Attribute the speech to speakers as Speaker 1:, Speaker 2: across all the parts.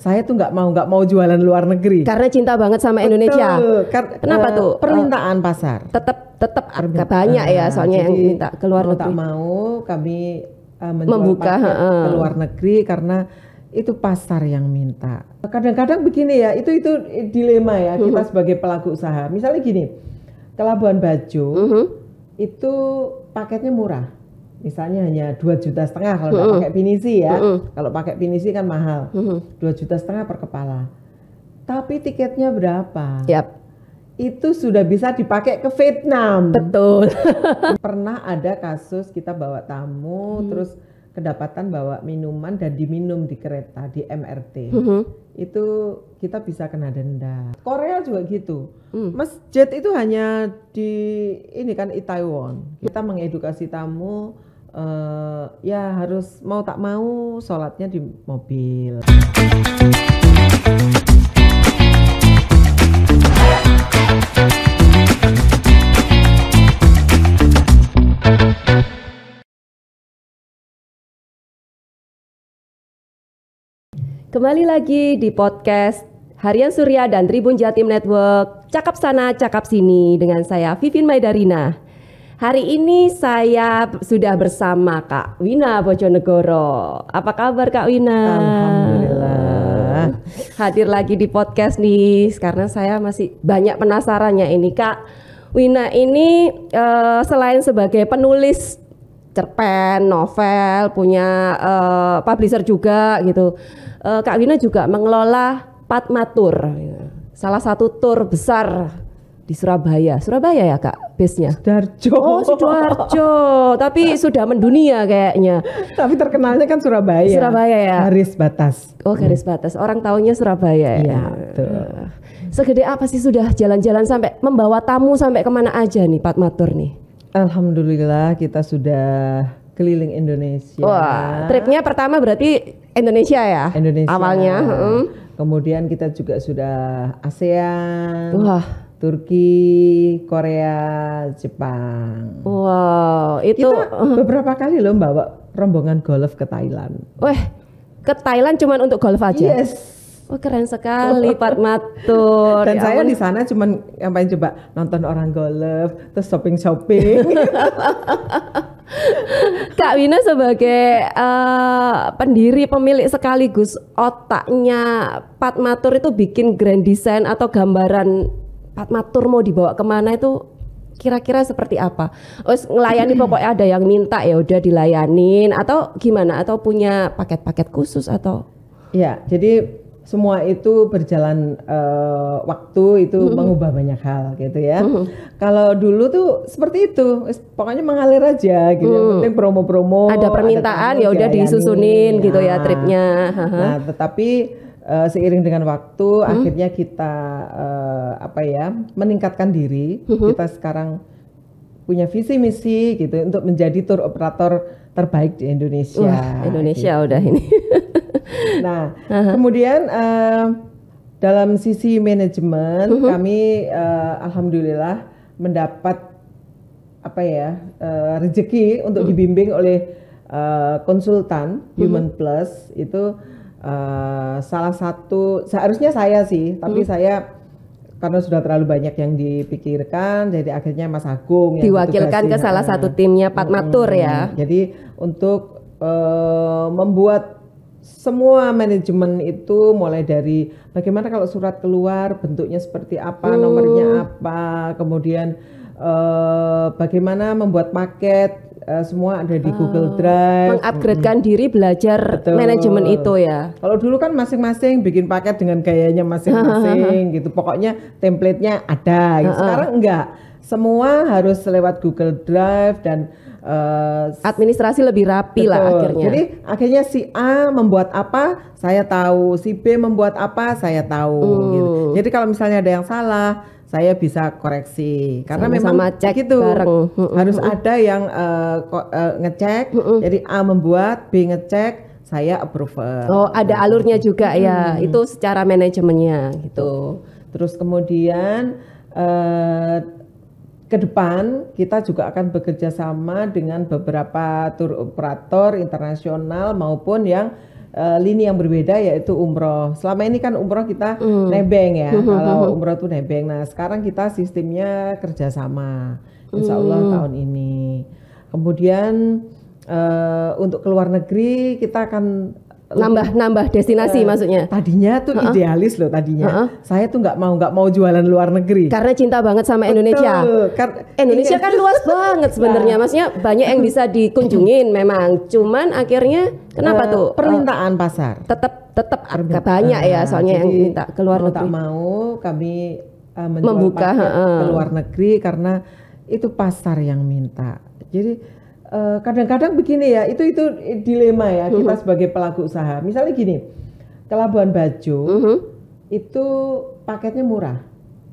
Speaker 1: saya tuh nggak mau jualan luar negeri.
Speaker 2: Karena cinta banget sama Indonesia. Kenapa tuh?
Speaker 1: Permintaan pasar.
Speaker 2: Tetap agak banyak ya, soalnya yang minta ke luar negeri.
Speaker 1: Tak mau kami membuka ke luar negeri karena itu pasar yang minta. Kadang-kadang begini ya, itu dilema ya kita sebagai pelaku usaha. Misalnya gini, ke Labuan Bajo itu paketnya murah. Misalnya hanya 2,5 juta kalau nggak pakai pinisi ya. Kalau pakai pinisi kan mahal. 2,5 juta per kepala. Tapi tiketnya berapa?
Speaker 2: Yap.
Speaker 1: Itu sudah bisa dipakai ke Vietnam.
Speaker 2: Betul.
Speaker 1: Pernah ada kasus kita bawa tamu terus kedapatan bawa minuman dan diminum di kereta di MRT. Itu kita bisa kena denda. Korea juga gitu. Masjid itu hanya di ini kan Itaewon. Kita mengedukasi tamu ya harus mau tak mau sholatnya di mobil.
Speaker 2: Kembali lagi di podcast Harian Surya dan Tribun Jatim Network. Cakap sana, cakap sini dengan saya Vivin Maidarina. Hari ini saya sudah bersama Kak Wina Bojonegoro. Apa kabar Kak Wina?
Speaker 1: Alhamdulillah.
Speaker 2: Hadir lagi di podcast nih karena saya masih banyak penasarannya ini. Kak Wina ini selain sebagai penulis cerpen, novel, punya publisher juga gitu. Kak Wina juga mengelola Padmatur, salah satu tour besar di Surabaya. Surabaya ya Kak, base-nya?
Speaker 1: Sidoarjo.
Speaker 2: Oh Sidoarjo, tapi sudah mendunia kayaknya.
Speaker 1: Tapi terkenalnya kan Surabaya.
Speaker 2: Surabaya ya?
Speaker 1: Garis batas.
Speaker 2: Oh garis batas, orang taunya Surabaya ya?
Speaker 1: Iya betul.
Speaker 2: Segede apa sih sudah jalan-jalan sampai membawa tamu sampai kemana aja nih Padmatur nih?
Speaker 1: Alhamdulillah kita sudah keliling Indonesia.
Speaker 2: Wah, tripnya pertama berarti Indonesia ya?
Speaker 1: Indonesia.
Speaker 2: Awalnya.
Speaker 1: Kemudian kita juga sudah ASEAN,
Speaker 2: Wah.
Speaker 1: Turki, Korea, Jepang.
Speaker 2: Wow, itu
Speaker 1: kita beberapa kali loh bawa rombongan golf ke Thailand.
Speaker 2: Weh, ke Thailand cuman untuk golf aja?
Speaker 1: Yes.
Speaker 2: Oh keren sekali Padmatur.
Speaker 1: Dan saya di sana cuman ngapain coba nonton orang golf, terus shopping.
Speaker 2: Kak Wina sebagai pendiri pemilik sekaligus otaknya Padmatur itu bikin grand design atau gambaran Padmatur mau dibawa kemana itu kira-kira seperti apa? Ngelayani pokoknya ada yang minta ya udah dilayanin atau gimana? Atau punya paket-paket khusus atau?
Speaker 1: Ya, jadi semua itu berjalan waktu itu mengubah banyak hal gitu ya. Kalau dulu tuh seperti itu, pokoknya mengalir aja gitu. Yang penting promo-promo.
Speaker 2: Ada permintaan ya udah disusunin gitu ya tripnya.
Speaker 1: Nah, tetapi seiring dengan waktu akhirnya kita meningkatkan diri. Kita sekarang punya visi misi gitu untuk menjadi tour operator terbaik di Indonesia.
Speaker 2: Wah, Indonesia gitu. Udah ini.
Speaker 1: Nah, kemudian dalam sisi manajemen kami alhamdulillah mendapat rezeki untuk dibimbing oleh konsultan Human Plus itu salah satu seharusnya saya sih, tapi saya karena sudah terlalu banyak yang dipikirkan, jadi akhirnya Mas Agung yang
Speaker 2: diwakilkan ke salah satu timnya Padmatur ya.
Speaker 1: Jadi untuk membuat semua manajemen itu mulai dari bagaimana kalau surat keluar bentuknya seperti apa, nomornya apa, kemudian bagaimana membuat paket, semua ada di Google Drive.
Speaker 2: Mengupgradekan diri belajar manajemen itu ya.
Speaker 1: Kalau dulu kan masing-masing bikin paket dengan gayanya masing-masing gitu. Pokoknya template-nya ada. Gitu. Sekarang enggak. Semua harus lewat Google Drive dan
Speaker 2: administrasi lebih rapi lah akhirnya.
Speaker 1: Jadi akhirnya si A membuat apa, saya tahu. Si B membuat apa, saya tahu. Gitu. Jadi kalau misalnya ada yang salah, saya bisa koreksi karena
Speaker 2: sama-sama
Speaker 1: memang
Speaker 2: cek
Speaker 1: gitu
Speaker 2: bareng.
Speaker 1: Harus ada yang ngecek. Jadi A membuat, B ngecek, saya approval.
Speaker 2: Oh, ada alurnya juga ya. Itu secara manajemennya gitu.
Speaker 1: Terus kemudian ke depan kita juga akan bekerja sama dengan beberapa tour operator internasional maupun yang lini yang berbeda yaitu umroh. Selama ini kan umroh kita nebeng ya, kalau umroh tuh nebeng. Nah sekarang kita sistemnya kerjasama, insya Allah tahun ini. Kemudian untuk keluar negeri kita akan
Speaker 2: nambah destinasi maksudnya.
Speaker 1: Tadinya tuh idealis loh tadinya. Saya tuh nggak mau jualan luar negeri.
Speaker 2: Karena cinta banget sama Indonesia. Indonesia kan luas banget sebenarnya. Maksudnya banyak yang bisa dikunjungin memang. Cuman akhirnya kenapa tuh?
Speaker 1: Permintaan pasar.
Speaker 2: Tetap banyak ya soalnya yang minta keluar negeri.
Speaker 1: Tak mau kami membuka ke luar negeri karena itu pasar yang minta. Jadi kadang-kadang begini ya, itu dilema ya kita sebagai pelaku usaha. Misalnya gini, ke Labuan Bajo itu paketnya murah,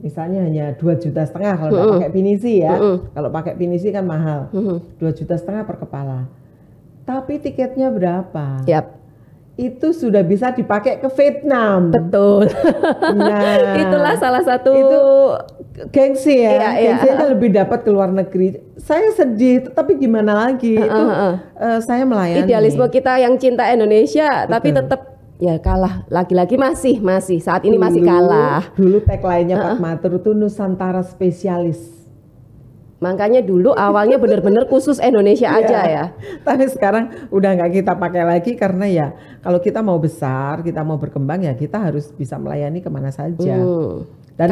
Speaker 1: misalnya hanya 2,5 juta kalau nggak pakai pinisi ya. Kalau pakai pinisi kan mahal, 2,5 juta per kepala. Tapi tiketnya berapa?
Speaker 2: Yap.
Speaker 1: Itu sudah bisa dipakai ke Vietnam.
Speaker 2: Betul. Nah, itulah salah satu
Speaker 1: itu gengsi ya. Gengsinya lebih dapat ke luar negeri. Saya sedih, tapi gimana lagi? Itu saya melayani.
Speaker 2: Idealisme kita yang cinta Indonesia, tapi tetap ya kalah. Lagi-lagi masih saat ini masih kalah.
Speaker 1: Dulu tagline-nya Pak Matur itu Nusantara spesialis.
Speaker 2: Makanya dulu awalnya benar-benar khusus Indonesia aja ya.
Speaker 1: Tapi sekarang udah nggak kita pakai lagi karena ya kalau kita mau besar, kita mau berkembang ya kita harus bisa melayani kemana saja. Dan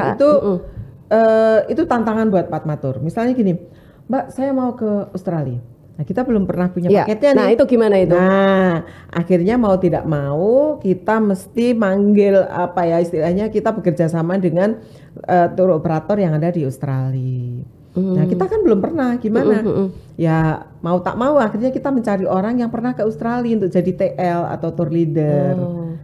Speaker 1: itu tantangan buat Pak Matur. Misalnya gini, Mbak saya mau ke Australia. Nah kita belum pernah punya paketnya nih.
Speaker 2: Nah itu gimana itu?
Speaker 1: Nah akhirnya mau tidak mau kita mesti manggil apa ya istilahnya kita bekerja sama dengan tour operator yang ada di Australia. Nah kita kan belum pernah, gimana? Ya mau tak mau akhirnya kita mencari orang yang pernah ke Australia untuk jadi TL atau tour leader.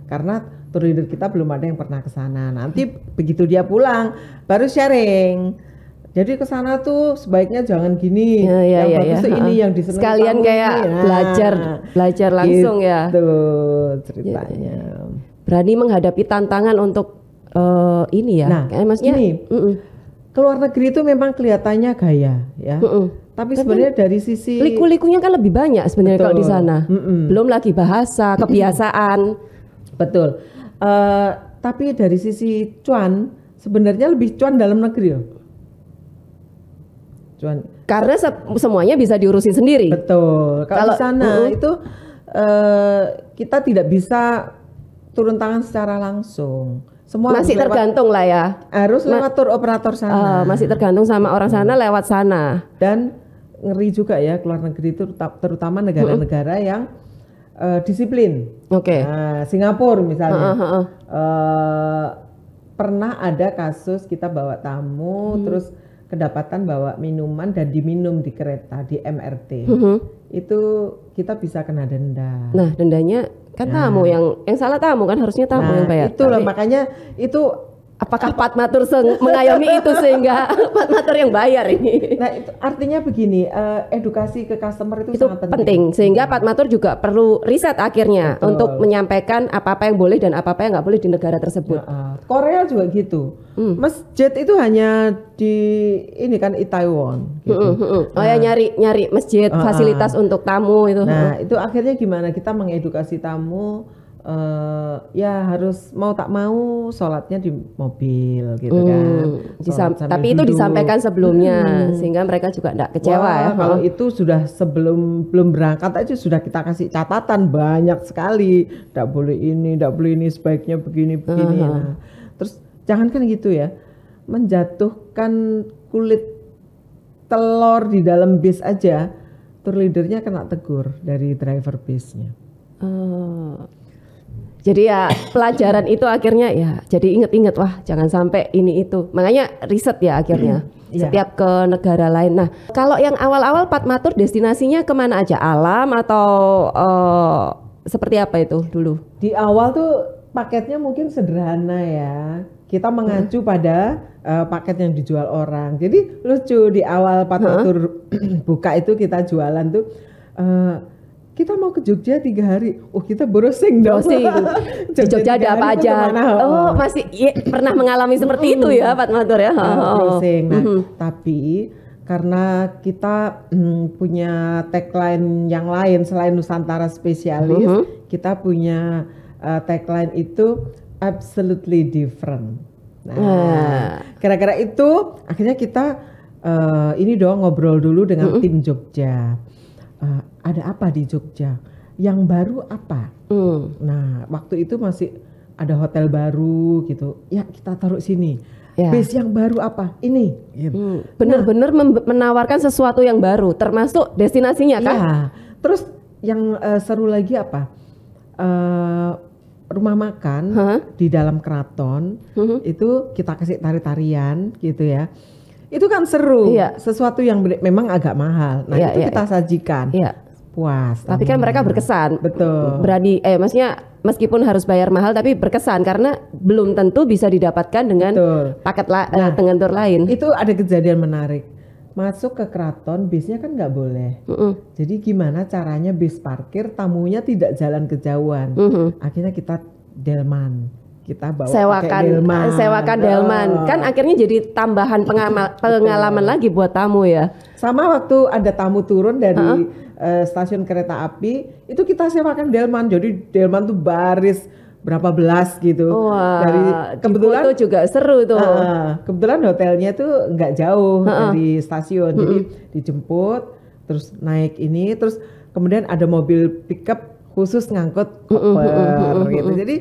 Speaker 1: Karena tour leader kita belum ada yang pernah ke sana. Nanti begitu dia pulang baru sharing. Jadi ke sana tuh sebaiknya jangan gini. Yang bagus tuh ini yang diseneng.
Speaker 2: Sekalian kayak belajar langsung
Speaker 1: gitu,
Speaker 2: ya.
Speaker 1: Tuh ceritanya.
Speaker 2: Berani menghadapi tantangan untuk ini ya.
Speaker 1: Nah,
Speaker 2: maksudnya
Speaker 1: ini keluar negeri itu memang kelihatannya gaya ya. Tapi sebenarnya dari sisi
Speaker 2: liku-likunya kan lebih banyak sebenarnya kalau di sana. Belum lagi bahasa, kebiasaan.
Speaker 1: Betul. Tapi dari sisi cuan sebenarnya lebih cuan dalam negeri loh. Cuan.
Speaker 2: Karena semuanya bisa diurusin sendiri.
Speaker 1: Betul. Kalau di sana itu kita tidak bisa turun tangan secara langsung. Semua
Speaker 2: masih tergantung lah ya.
Speaker 1: Harus lewat tour operator sana.
Speaker 2: Masih tergantung sama orang sana lewat sana.
Speaker 1: Dan ngeri juga ya keluar negeri itu terutama negara-negara yang disiplin. Nah, Singapura misalnya. Pernah ada kasus kita bawa tamu terus kedapatan bawa minuman dan diminum di kereta di MRT. Itu kita bisa kena denda.
Speaker 2: Nah, dendanya kan tamu yang salah tamu kan harusnya tamu yang bayar.
Speaker 1: Itulah makanya itu
Speaker 2: apakah Pak Matur mengayomi itu sehingga Pak Matur yang bayar ini?
Speaker 1: Nah, itu artinya begini, edukasi ke customer itu sangat
Speaker 2: penting. Sehingga Pak Matur juga perlu riset akhirnya untuk menyampaikan apa-apa yang boleh dan apa-apa yang nggak boleh di negara tersebut.
Speaker 1: Korea juga gitu. Masjid itu hanya di ini kan Itaewon gitu.
Speaker 2: Oh ya nyari masjid fasilitas untuk tamu itu.
Speaker 1: Nah, itu akhirnya gimana kita mengedukasi tamu ya harus mau tak mau sholatnya di mobil gitu kan.
Speaker 2: Tapi itu disampaikan sebelumnya sehingga mereka juga tidak kecewa ya.
Speaker 1: Kalau itu sudah belum berangkat aja sudah kita kasih catatan banyak sekali. Tidak boleh ini, sebaiknya begini. Nah, terus jangankan gitu ya, menjatuhkan kulit telur di dalam bis aja, tour leadernya kena tegur dari driver bisnya.
Speaker 2: Jadi ya pelajaran itu akhirnya ya jadi inget-inget wah jangan sampai ini itu. Makanya riset ya akhirnya setiap ke negara lain. Nah kalau yang awal-awal Pak Matur destinasinya kemana aja? Alam atau seperti apa itu dulu?
Speaker 1: Di awal tuh paketnya mungkin sederhana ya. Kita mengacu pada paket yang dijual orang. Jadi lucu di awal Pak Matur buka itu kita jualan tuh kita mau ke Jogja 3 hari. Oh kita browsing dong.
Speaker 2: Di Jogja ada apa aja? Oh masih pernah mengalami seperti itu ya Pak Matur ya.
Speaker 1: Browsing. Nah, tapi karena kita punya tagline yang lain selain Nusantara spesialis, kita punya tagline itu absolutely different. Nah, gara-gara itu akhirnya kita ini dong ngobrol dulu dengan tim Jogja. Ada apa di Jogja? Yang baru apa? Nah, waktu itu masih ada hotel baru gitu. Ya, kita taruh sini. Base yang baru apa? Ini. Gitu.
Speaker 2: Benar-benar menawarkan sesuatu yang baru, termasuk destinasinya kan?
Speaker 1: Ya. Terus yang seru lagi apa? Rumah makan di dalam keraton itu kita kasih tari-tarian gitu ya. Itu kan seru, sesuatu yang memang agak mahal. Nah itu kita sajikan, puas.
Speaker 2: Tapi kan mereka berkesan,
Speaker 1: betul.
Speaker 2: Berani, maksudnya meskipun harus bayar mahal, tapi berkesan karena belum tentu bisa didapatkan dengan paket dengan tour lain.
Speaker 1: Itu ada kejadian menarik. Masuk ke keraton, bisnya kan nggak boleh. Jadi gimana caranya bis parkir, tamunya tidak jalan kejauhan. Akhirnya kita delman. Kita bawa
Speaker 2: sewakan delman kan akhirnya jadi tambahan pengalaman lagi buat tamu ya.
Speaker 1: Sama waktu ada tamu turun dari stasiun kereta api itu kita sewakan delman, jadi delman tuh baris berapa belas gitu. Dari kebetulan
Speaker 2: itu juga seru tuh.
Speaker 1: Kebetulan hotelnya tuh nggak jauh dari stasiun, jadi dijemput terus naik ini, terus kemudian ada mobil pickup khusus ngangkut koper gitu. Jadi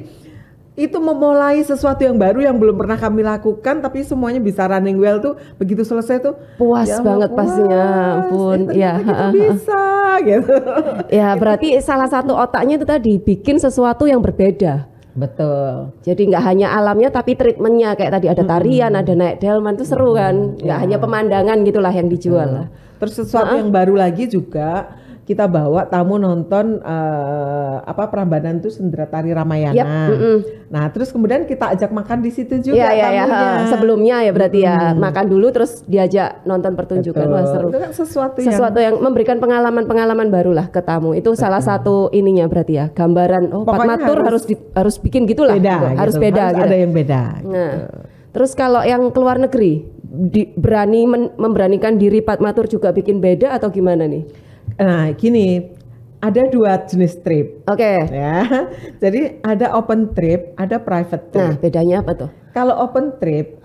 Speaker 1: itu memulai sesuatu yang baru yang belum pernah kami lakukan, tapi semuanya bisa running well tuh. Begitu selesai tuh
Speaker 2: puas banget pastinya, ampun. Ya,
Speaker 1: kita bisa gitu.
Speaker 2: Ya, berarti salah satu otaknya itu tadi bikin sesuatu yang berbeda.
Speaker 1: Betul.
Speaker 2: Jadi nggak hanya alamnya tapi treatmentnya kayak tadi ada tarian, ada naik delman tuh seru kan. Nggak hanya pemandangan gitulah yang dijual lah.
Speaker 1: Terus sesuatu yang baru lagi juga kita bawa tamu nonton Prambanan itu sendera tari Ramayana. Nah, terus kemudian kita ajak makan di situ juga tamunya.
Speaker 2: Sebelumnya ya berarti ya makan dulu terus diajak nonton pertunjukan. Wah, seru.
Speaker 1: Itu kan
Speaker 2: sesuatu yang memberikan pengalaman baru lah ke tamu. Itu salah satu ininya berarti ya. Gambaran Patmatur harus bikin gitulah.
Speaker 1: Beda,
Speaker 2: harus
Speaker 1: gitu.
Speaker 2: beda.
Speaker 1: Harus
Speaker 2: gitu.
Speaker 1: ada yang beda.
Speaker 2: Nah, terus kalau yang keluar negeri berani memberanikan diri Patmatur juga bikin beda atau gimana nih?
Speaker 1: Nah, gini, ada dua jenis trip.
Speaker 2: Oke.
Speaker 1: Ya, jadi ada open trip, ada private trip.
Speaker 2: Nah, bedanya apa tuh?
Speaker 1: Kalau open trip,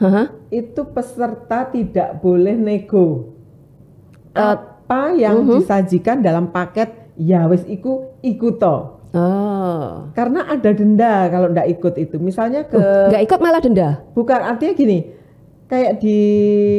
Speaker 1: itu peserta tidak boleh nego. Apa yang disajikan dalam paket, ya wis ikuto. Karena ada denda kalau nggak ikut itu. Misalnya
Speaker 2: nggak ikut malah denda?
Speaker 1: Bukan, artinya gini, kayak di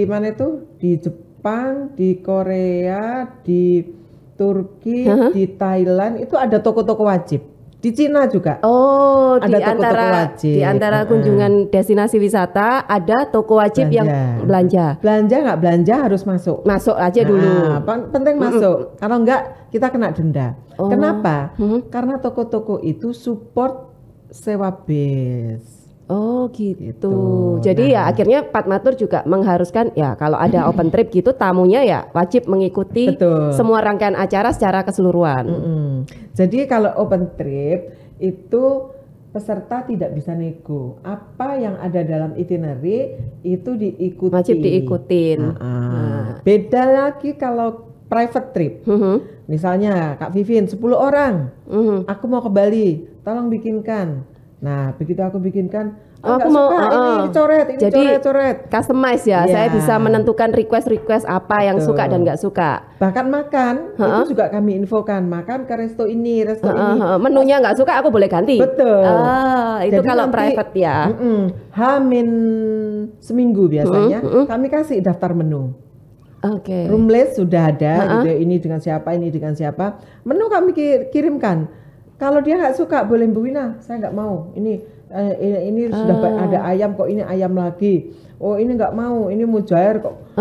Speaker 1: mana itu, di Jepang, di Korea, di Turki, di Thailand itu ada toko-toko wajib. Di Cina juga.
Speaker 2: Ada toko-toko wajib. Di antara kunjungan destinasi wisata ada toko wajib yang belanja.
Speaker 1: Belanja nggak belanja harus masuk.
Speaker 2: Masuk aja dulu.
Speaker 1: Penting masuk. Kalau enggak kita kena denda. Kenapa? Karena toko-toko itu support sewa bis.
Speaker 2: Oh gitu. Jadi ya akhirnya Patmatur juga mengharuskan ya kalau ada open trip gitu tamunya ya wajib mengikuti semua rangkaian acara secara keseluruhan.
Speaker 1: Jadi kalau open trip itu peserta tidak bisa nego. Apa yang ada dalam itinerary itu diikuti.
Speaker 2: Wajib diikutin.
Speaker 1: Beda lagi kalau private trip. Misalnya Kak Vivin 10 orang. Aku mau ke Bali, tolong bikinkan. Nah, begitu aku bikinkan,
Speaker 2: aku mau
Speaker 1: ini dicoret, ini
Speaker 2: jadi
Speaker 1: coret.
Speaker 2: Customize ya. Saya bisa menentukan request apa yang suka dan nggak suka.
Speaker 1: Bahkan makan itu juga kami infokan, makan ke resto ini, resto ini.
Speaker 2: Menunya nggak suka aku boleh ganti.
Speaker 1: Betul.
Speaker 2: Itu jadi kalau private ya.
Speaker 1: Hamin seminggu biasanya kami kasih daftar menu. Room list sudah ada gitu, ini dengan siapa, ini dengan siapa. Menu kami kirimkan. Kalau dia nggak suka, boleh Bu Wina, saya nggak mau. Ini sudah ada ayam kok, ini ayam lagi. Oh ini nggak mau, ini mujair kok.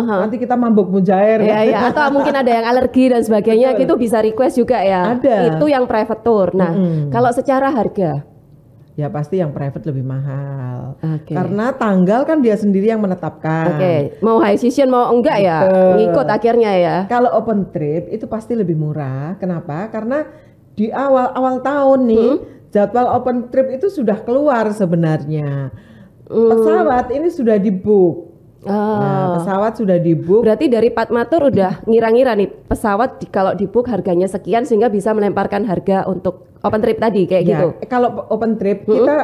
Speaker 1: Nanti kita mabuk mujair.
Speaker 2: Ya. Atau mungkin ada yang alergi dan sebagainya, gitu bisa request juga ya.
Speaker 1: Ada.
Speaker 2: Itu yang private tour. Nah, kalau secara harga?
Speaker 1: Ya pasti yang private lebih mahal. Karena tanggal kan dia sendiri yang menetapkan.
Speaker 2: Mau high season mau enggak ya, ngikut akhirnya ya.
Speaker 1: Kalau open trip itu pasti lebih murah. Kenapa? Karena di awal tahun nih jadwal open trip itu sudah keluar sebenarnya. Pesawat ini sudah di book. Nah, pesawat sudah di-book.
Speaker 2: Berarti dari Patmatur udah ngira-ngira nih pesawat kalau di-book harganya sekian sehingga bisa melemparkan harga untuk open trip tadi kayak gitu.
Speaker 1: Kalau open trip kita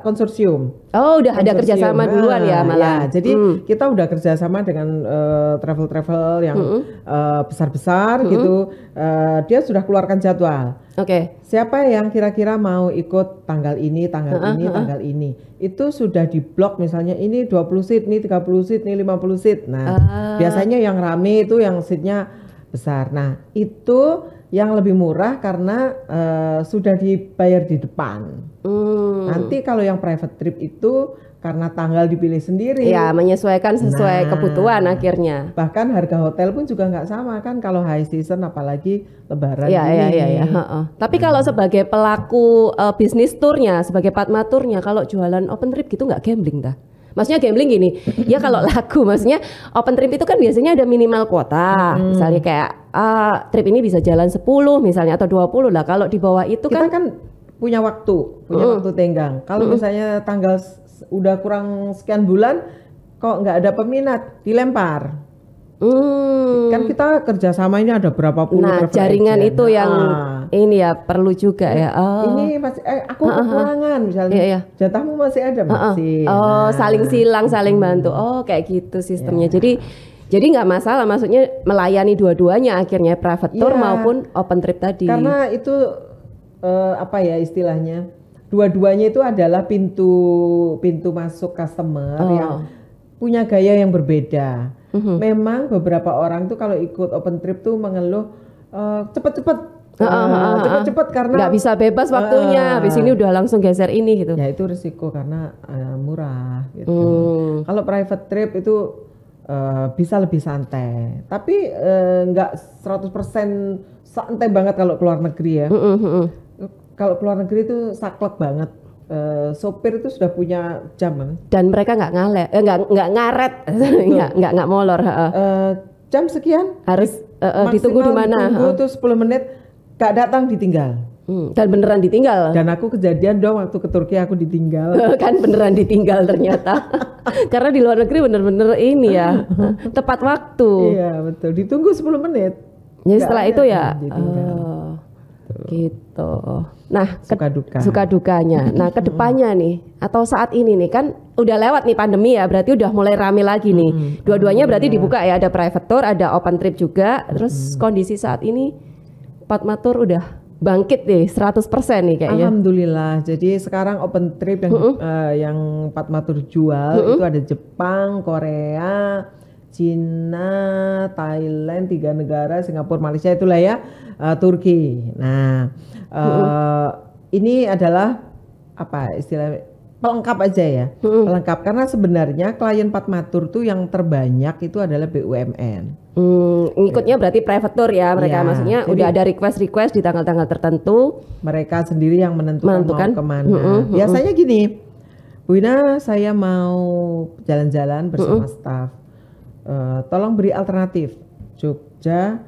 Speaker 1: konsorsium.
Speaker 2: Oh, udah ada kerjasama duluan ya malah.
Speaker 1: Ya, jadi kita udah kerjasama dengan travel-travel yang besar-besar gitu. Dia sudah keluarkan jadwal.
Speaker 2: Oke.
Speaker 1: Siapa yang kira-kira mau ikut tanggal ini, tanggal ini. Itu sudah diblok misalnya ini 20 seat, ini 30 seat, ini 50 seat. Nah, biasanya yang rame itu yang seatnya besar. Nah, itu yang lebih murah karena sudah dibayar di depan. Nanti kalau yang private trip itu karena tanggal dipilih sendiri.
Speaker 2: Ya, menyesuaikan sesuai kebutuhan akhirnya.
Speaker 1: Bahkan harga hotel pun juga nggak sama kan kalau high season apalagi lebaran
Speaker 2: ya,
Speaker 1: ini.
Speaker 2: Tapi kalau sebagai pelaku bisnis turnya, sebagai Patmaturnya, kalau jualan open trip gitu nggak gambling dah? Maksudnya gambling gini, ya kalau laku, maksudnya open trip itu kan biasanya ada minimal kuota. Misalnya kayak trip ini bisa jalan 10 misalnya atau 20 lah. Kalau di bawah itu
Speaker 1: kita kan punya waktu tenggang. Kalau misalnya tanggal udah kurang sekian bulan kok nggak ada peminat, dilempar. Kan kita kerjasama ini ada berapa puluh
Speaker 2: jaringan agent. Itu yang ini ya perlu juga ya.
Speaker 1: Ini masih aku kekurangan misalnya. Jatahmu masih ada masih.
Speaker 2: Saling silang, saling bantu. Kayak gitu sistemnya. Jadi nggak masalah, maksudnya melayani dua-duanya akhirnya private tour maupun open trip tadi.
Speaker 1: Karena itu apa ya istilahnya? Dua-duanya itu adalah pintu masuk customer yang punya gaya yang berbeda. Memang beberapa orang tuh kalau ikut open trip tuh mengeluh cepet-cepet karena
Speaker 2: nggak bisa bebas waktunya. Habis ini udah langsung geser ini gitu.
Speaker 1: Ya itu risiko karena murah gitu. Kalau private trip itu bisa lebih santai. Tapi nggak 100% santai banget kalau keluar negeri ya. Kalau keluar negeri itu saklek banget. Sopir itu sudah punya jam kan?
Speaker 2: Dan mereka nggak ngaret, nggak molor.
Speaker 1: Jam sekian
Speaker 2: harus ditunggu di mana?
Speaker 1: Tunggu tuh 10 menit, gak datang ditinggal.
Speaker 2: Dan beneran ditinggal.
Speaker 1: Dan aku kejadian dong waktu ke Turki aku ditinggal.
Speaker 2: Kan beneran ditinggal ternyata. Karena di luar negeri bener-bener ini ya tepat waktu.
Speaker 1: Iya betul. Ditunggu 10 menit.
Speaker 2: Jadi setelah itu ya. Gitu. Nah, suka dukanya. Nah, kedepannya nih atau saat ini nih kan udah lewat nih pandemi ya, berarti udah mulai rame lagi nih. Dua-duanya berarti dibuka ya, ada private tour, ada open trip juga. Terus kondisi saat ini Patmatur udah bangkit deh 100% nih kayaknya.
Speaker 1: Alhamdulillah. Jadi sekarang open trip yang Patmatur jual itu ada Jepang, Korea, Cina, Thailand, 3 negara, Singapura, Malaysia itulah ya, Turki. Nah, ini adalah apa istilahnya pelengkap aja ya, pelengkap karena sebenarnya klien Patmatur tuh yang terbanyak itu adalah BUMN.
Speaker 2: Ngikutnya berarti private tour ya mereka, maksudnya udah ada request di tanggal-tanggal tertentu.
Speaker 1: Mereka sendiri yang menentukan mau kemana. Biasanya gini, Bu Ina, saya mau jalan-jalan bersama staff. Tolong beri alternatif Jogja,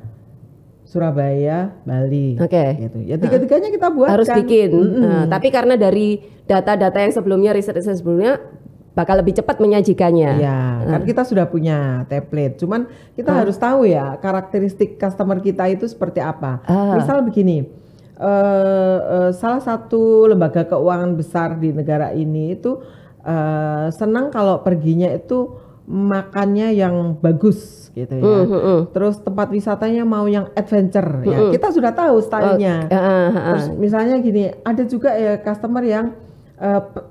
Speaker 1: Surabaya, Bali. Gitu. Ya tiga-tiganya kita buat.
Speaker 2: Harus bikin. Tapi karena dari data-data yang sebelumnya, riset sebelumnya bakal lebih cepat menyajikannya.
Speaker 1: Ya, kan kita sudah punya template. Cuman kita harus tahu ya karakteristik customer kita itu seperti apa. Misal begini, salah satu lembaga keuangan besar di negara ini itu senang kalau perginya itu makannya yang bagus gitu ya. Terus tempat wisatanya mau yang adventure ya. Kita sudah tahu stylenya. Terus misalnya gini, ada juga ya customer yang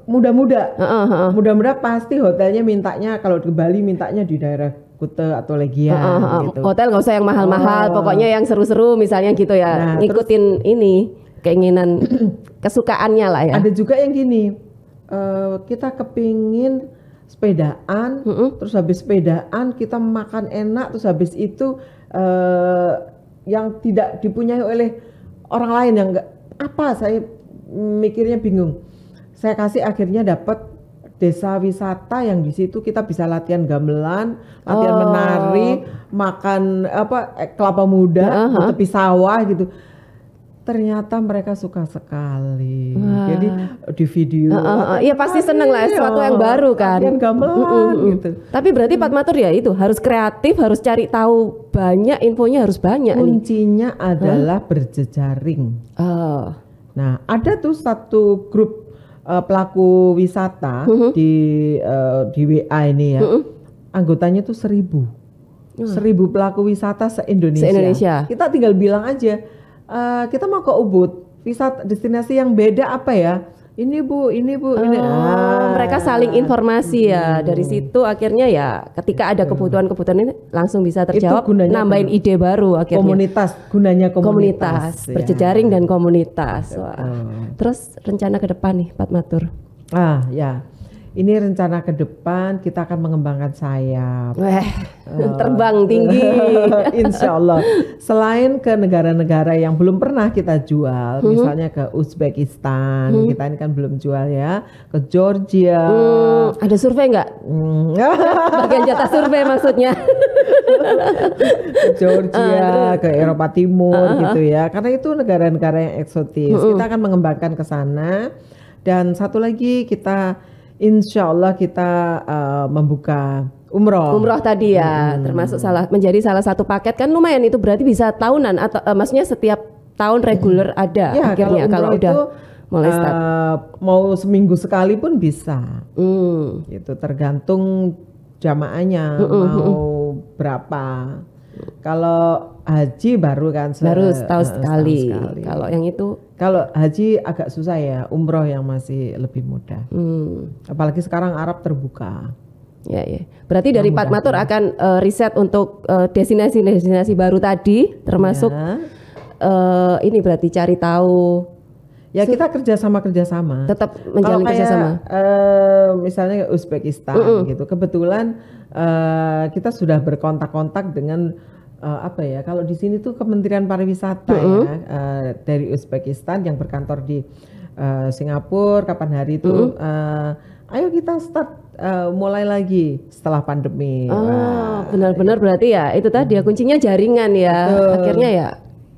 Speaker 1: muda-muda. Muda-muda pasti hotelnya mintanya kalau di Bali mintanya di daerah Kute atau Legian gitu.
Speaker 2: Hotel nggak usah yang mahal-mahal, pokoknya yang seru-seru misalnya gitu ya. Nah, ngikutin ini keinginan kesukaannya lah ya.
Speaker 1: Ada juga yang gini, kita kepingin sepedaan, terus habis sepedaan kita makan enak, terus habis itu yang tidak dipunyai oleh orang lain yang enggak apa, saya mikirnya bingung. Saya kasih akhirnya dapat desa wisata yang di situ kita bisa latihan gamelan, latihan menari, makan kelapa muda di tepi sawah gitu. ternyata mereka suka sekali. Jadi di video,
Speaker 2: iya pasti seneng lah, sesuatu yang baru kan.
Speaker 1: Yang gamelan gitu.
Speaker 2: Tapi berarti Pak Matur ya itu harus kreatif, harus cari tahu banyak, infonya harus banyak.
Speaker 1: Kuncinya adalah berjejaring. Nah, ada tuh satu grup pelaku wisata di WA ini ya. Anggotanya tuh 1.000 pelaku wisata se-Indonesia. Kita tinggal bilang aja. Kita mau ke Ubud, wisata destinasi yang beda apa ya? Ini bu, ini.
Speaker 2: Mereka saling informasi ya. Dari situ akhirnya ya ketika ada kebutuhan-kebutuhan ini langsung bisa terjawab, nambahin ide baru akhirnya. Gunanya komunitas, berjejaring dan komunitas. Terus rencana ke depan nih Pak Matur?
Speaker 1: Ya. Ini rencana ke depan kita akan mengembangkan sayap.
Speaker 2: Terbang tinggi.
Speaker 1: Insya Allah. Selain ke negara-negara yang belum pernah kita jual, misalnya ke Uzbekistan, kita ini kan belum jual ya, ke Georgia.
Speaker 2: Ada survei nggak? Bagian jatah survei maksudnya.
Speaker 1: Ke Georgia, ke Eropa Timur gitu ya. Karena itu negara-negara yang eksotis. Kita akan mengembangkan ke sana. Dan satu lagi kita insya Allah kita membuka umroh.
Speaker 2: Umroh tadi ya, termasuk menjadi salah satu paket kan lumayan itu berarti bisa tahunan atau maksudnya setiap tahun reguler ada
Speaker 1: ya,
Speaker 2: akhirnya kalau udah mulai start.
Speaker 1: Mau seminggu sekali pun bisa. Itu tergantung jamaahnya mau berapa. Kalau haji baru kan
Speaker 2: setahun sekali. Kalau yang itu
Speaker 1: kalau haji agak susah ya, umroh yang masih lebih mudah. Apalagi sekarang Arab terbuka.
Speaker 2: Ya. Berarti dari Pak Matur akan riset untuk destinasi-destinasi baru tadi, termasuk ini berarti cari tahu.
Speaker 1: Ya kita kerjasama.
Speaker 2: Tetap menjalin kerjasama.
Speaker 1: Misalnya Uzbekistan gitu. Kebetulan kita sudah berkontak-kontak dengan kalau di sini tuh Kementerian Pariwisata ya dari Uzbekistan yang berkantor di Singapura. Kapan hari itu ayo kita start mulai lagi setelah pandemi.
Speaker 2: Benar-benar berarti ya itu tadi ya kuncinya jaringan ya. Akhirnya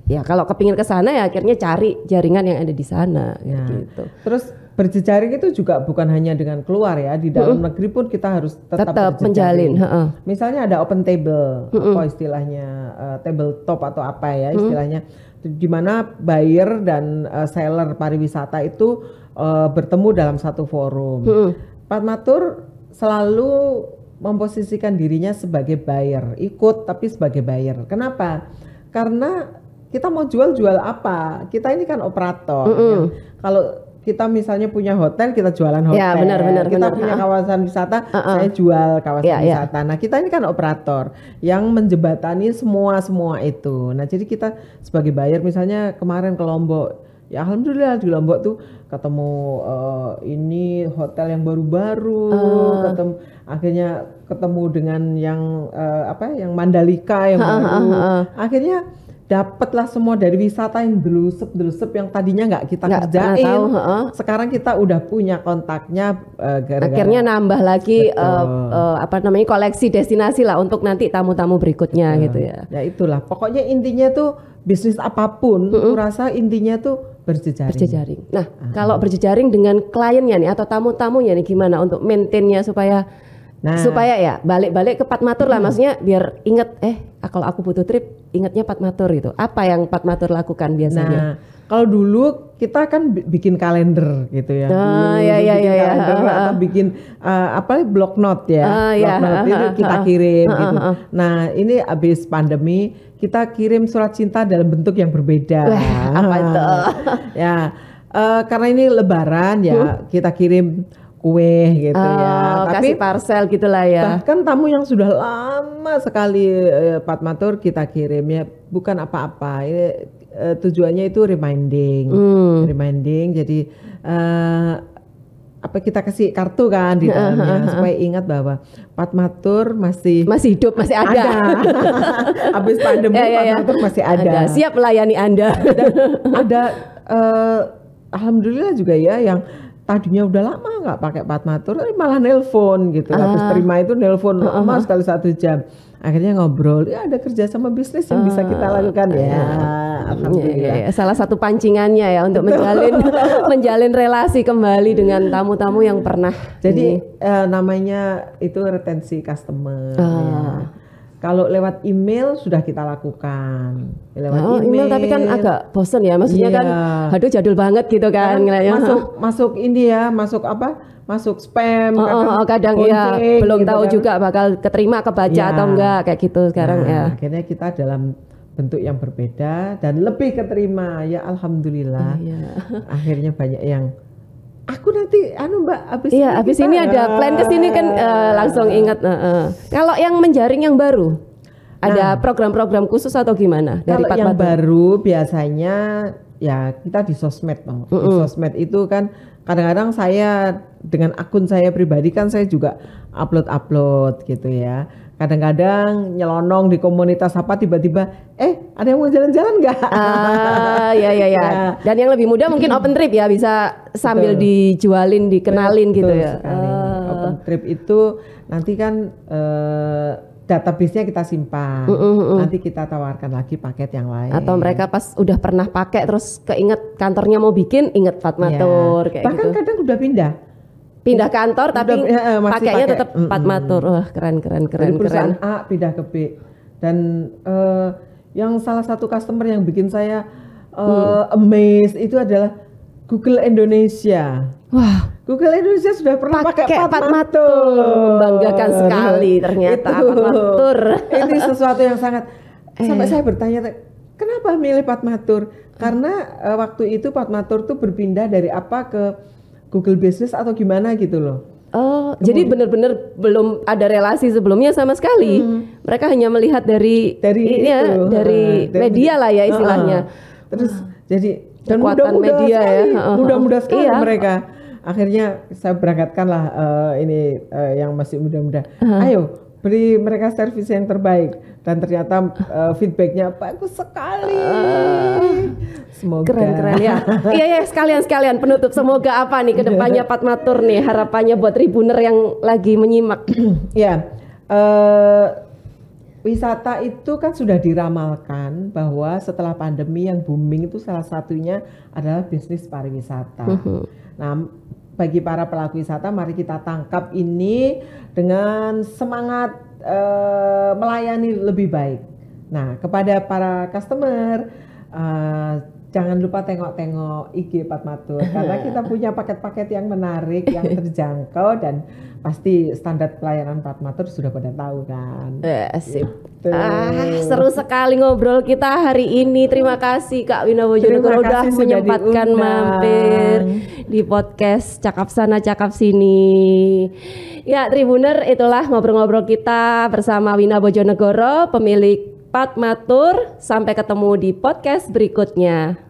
Speaker 2: ya kalau kepingin ke sana ya akhirnya cari jaringan yang ada di sana gitu.
Speaker 1: Terus berjejaring itu juga bukan hanya dengan keluar ya, di dalam negeri pun kita harus tetap
Speaker 2: menjalin.
Speaker 1: Misalnya ada open table, apa istilahnya tabletop atau apa ya istilahnya, di mana buyer dan seller pariwisata itu bertemu dalam satu forum. Pak Matur selalu memposisikan dirinya sebagai buyer, ikut tapi sebagai buyer. Kenapa? Karena kita mau jual apa? Kita ini kan operator. Kalau kita misalnya punya hotel, kita jualan hotel.
Speaker 2: Ya, benar.
Speaker 1: Kita punya kawasan wisata, saya jual kawasan wisata. Nah, kita ini kan operator yang menjembatani semua itu. Nah, jadi kita sebagai buyer, misalnya kemarin ke Lombok, ya alhamdulillah di Lombok tuh ketemu ini hotel yang baru-baru, akhirnya ketemu dengan yang yang Mandalika yang baru. Akhirnya dapatlah semua dari wisata yang delusep yang tadinya nggak kita kerjain. Sekarang kita udah punya kontaknya.
Speaker 2: Akhirnya nambah lagi koleksi destinasi lah untuk nanti tamu-tamu berikutnya gitu ya.
Speaker 1: Ya itulah. Pokoknya intinya tuh bisnis apapun, aku rasa intinya tuh berjejaring.
Speaker 2: Nah, kalau berjejaring dengan kliennya nih atau tamu-tamunya nih gimana untuk maintainnya supaya ya balik-balik ke Pak Matur lah, maksudnya biar inget kalau aku butuh trip ingatnya Pak Matur gitu. Apa yang Pak Matur lakukan biasanya?
Speaker 1: Nah, kalau dulu kita kan bikin kalender gitu ya. Atau bikin block note ya. Block note itu kita kirim gitu. Nah, ini habis pandemi kita kirim surat cinta dalam bentuk yang berbeda.
Speaker 2: Apa itu?
Speaker 1: Karena ini lebaran ya, kita kirim kue gitu ya.
Speaker 2: Tapi kasih parcel gitulah ya.
Speaker 1: Bahkan tamu yang sudah lama sekali Pak Matur kita kirim ya, bukan apa-apa. Ini tujuannya itu reminding. Jadi kita kasih kartu kan di dalamnya supaya ingat bahwa Pak Matur masih hidup, masih ada. Habis pandemi Pak Matur masih ada.
Speaker 2: Siap melayani Anda.
Speaker 1: Dan ada alhamdulillah juga ya yang tadinya udah lama nggak pakai Padmatur, malah nelpon gitu. Habis terima itu nelpon lama sekali 1 jam. Akhirnya ngobrol, ya ada kerja sama bisnis yang bisa kita lakukan ya. Alhamdulillah.
Speaker 2: Ya. Salah satu pancingannya ya untuk menjalin relasi kembali dengan tamu-tamu yang pernah.
Speaker 1: Jadi namanya itu retensi customer. Ya. Kalau lewat email sudah kita lakukan. Lewat
Speaker 2: email tapi kan agak bosen ya, maksudnya kan aduh jadul banget gitu kan.
Speaker 1: Masuk ini ya, masuk apa? Masuk spam.
Speaker 2: Kadang ya belum tahu kan. Juga bakal keterima, kebaca atau enggak kayak gitu sekarang ya.
Speaker 1: Akhirnya kita dalam bentuk yang berbeda dan lebih keterima ya, alhamdulillah. Akhirnya banyak yang aku nanti Mbak abis
Speaker 2: ini ada plan ke sini kan langsung ingat. Kalau yang menjaring yang baru ada program-program khusus atau gimana dari
Speaker 1: Padmatur? Yang baru biasanya ya kita di sosmed Bang. Di sosmed itu kan kadang-kadang saya dengan akun saya pribadi kan saya juga upload gitu ya. Kadang-kadang nyelonong di komunitas apa tiba-tiba ada yang mau jalan-jalan nggak?
Speaker 2: Ya. Dan yang lebih mudah mungkin open trip ya, bisa sambil dijualin, dikenalin gitu ya.
Speaker 1: Open trip itu nanti kan database-nya kita simpan. Nanti kita tawarkan lagi paket yang lain.
Speaker 2: Atau mereka pas udah pernah pakai terus keinget kantornya mau bikin, inget Padmatur kayak
Speaker 1: bahkan
Speaker 2: gitu.
Speaker 1: Kadang udah pindah
Speaker 2: kantor tapi pakainya tetap Padmatur. Wah, keren.
Speaker 1: Dari perusahaan A pindah ke B. Dan yang salah satu customer yang bikin saya amazed itu adalah Google Indonesia.
Speaker 2: Wah,
Speaker 1: Google Indonesia sudah pernah pakai
Speaker 2: Padmatur. Membanggakan sekali ternyata Padmatur.
Speaker 1: Ini sesuatu yang sangat sampai saya bertanya, kenapa milih Padmatur? Karena waktu itu Padmatur tuh berpindah dari apa ke Google Business atau gimana gitu loh.
Speaker 2: Jadi benar-benar belum ada relasi sebelumnya sama sekali. Mereka hanya melihat dari media lah ya istilahnya.
Speaker 1: Terus jadi dan mudah-mudah sekali mereka. Akhirnya saya berangkatkanlah ini yang masih muda-muda. Ayo beri mereka servis yang terbaik, dan ternyata feedbacknya bagus sekali. Semoga
Speaker 2: keren ya. Iya sekalian penutup, semoga apa nih kedepannya Padmatur nih, harapannya buat Tribuner yang lagi menyimak.
Speaker 1: Wisata itu kan sudah diramalkan bahwa setelah pandemi yang booming itu salah satunya adalah bisnis pariwisata. Nah, bagi para pelaku wisata, mari kita tangkap ini dengan semangat melayani lebih baik. Nah, kepada para customer, jangan lupa tengok-tengok IG Padmatur karena kita punya paket-paket yang menarik, yang terjangkau, dan pasti standar pelayanan Padmatur sudah pada tahu kan.
Speaker 2: Sip. Seru sekali ngobrol kita hari ini. Terima kasih Kak Wina Bojonegoro udah menyempatkan mampir di podcast Cakap Sana Cakap Sini. Ya Tribuner, itulah ngobrol-ngobrol kita bersama Wina Bojonegoro, pemilik Padmatur. Sampai ketemu di podcast berikutnya.